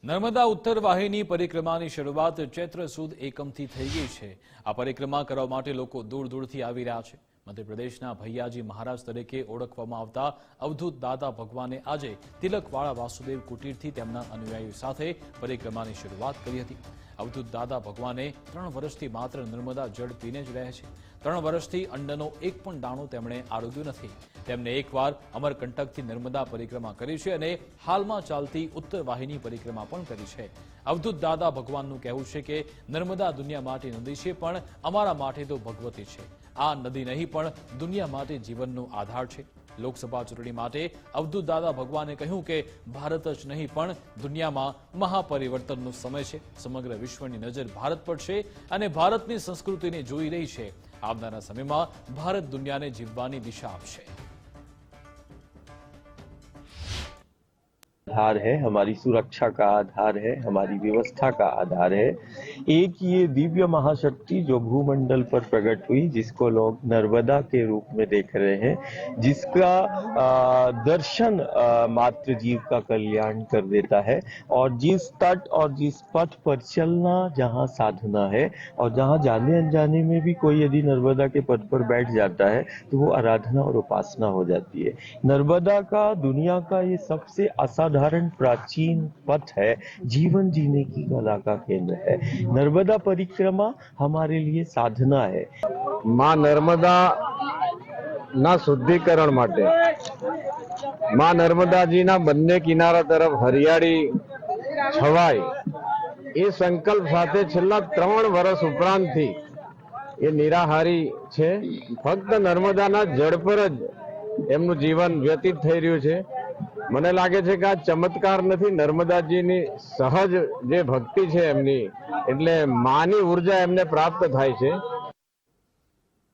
નર્મદા ઉત્તર વાહિની પરિક્રમાની શરૂઆત ચૈત્ર સુદ એકમથી થઈ ગઈ છે। આ પરિક્રમા કરવા માટે લોકો દૂર દૂરથી આવી રહ્યા છે। મધ્યપ્રદેશના ભૈયાજી મહારાજ તરીકે ઓળખવામાં આવતા અવધૂત દાદા ભગવાને આજે તિલકવાળા વાસુદેવ કુટીરથી તેમના અનુયાયીઓ સાથે પરિક્રમાની શરૂઆત કરી હતી। અવધૂત દાદા ભગવાને 3 વર્ષથી માત્ર નર્મદા જળ પીને જ રહે છે। 3 વર્ષથી અંડનો એક પણ દાણો તેમણે આરોગ્યું નથી। તેમને એકવાર અમરકંટકથી નર્મદા પરિક્રમા કરી છે અને હાલમાં ચાલતી ઉત્તર વાહિની પરિક્રમા પણ કરી છે। અવધૂત દાદા ભગવાનનું કહેવું છે કે નર્મદા દુનિયા માટે નદી છે, પણ અમારા માટે તો ભગવતી છે। આ નદી નહીં પણ દુનિયા માટે જીવનનો આધાર છે। લોકસભા ચૂંટણી માટે અવધૂત દાદા ભગવાને કહ્યું કે ભારત જ નહીં પણ દુનિયામાં મહાપરિવર્તનનો સમય છે। સમગ્ર વિશ્વની નજર ભારત પર છે અને ભારતની સંસ્કૃતિને જોઈ રહી છે। આવનારા સમયમાં ભારત દુનિયાને જીવવાની દિશા આપશે। आधार है, हमारी सुरक्षा का आधार है, हमारी व्यवस्था का आधार है। एक ये दिव्य महाशक्ति जो भूमंडल पर प्रकट हुई, जिसको लोग नर्मदा के रूप में देख रहे हैं, जिसका दर्शन मात्र जीव का कल्याण कर देता है। और जिस तट और जिस पथ पर चलना जहाँ साधना है, और जहाँ जाने अनजाने में भी कोई यदि नर्मदा के पथ पर बैठ जाता है तो वो आराधना और उपासना हो जाती है। नर्मदा का दुनिया का ये सबसे असाधारण प्राचीन पथ है, जीवन जीने की कला का केंद्र है। नर्मदा परिक्रमा हमारे लिए साधना है। मां नर्मदा ना शुद्धिकरण माटे मां नर्मदाजी ना बन्ने किनारा तरफ हरियाળી छवाय એ સંકલ્પ સાથે છેલ્લા 3 વર્ષ ઉપરાંતથી એ નિરાહારી છે। ફક્ત નર્મદાના જળ પર જ એમનું જીવન વ્યતીત થઈ રહ્યું છે। મને લાગે છે કે આ ચમત્કાર નથી, નર્મદાજીની સહજ જે ભક્તિ છે એમની, એટલે માની ઉર્જા એમને પ્રાપ્ત થાય છે।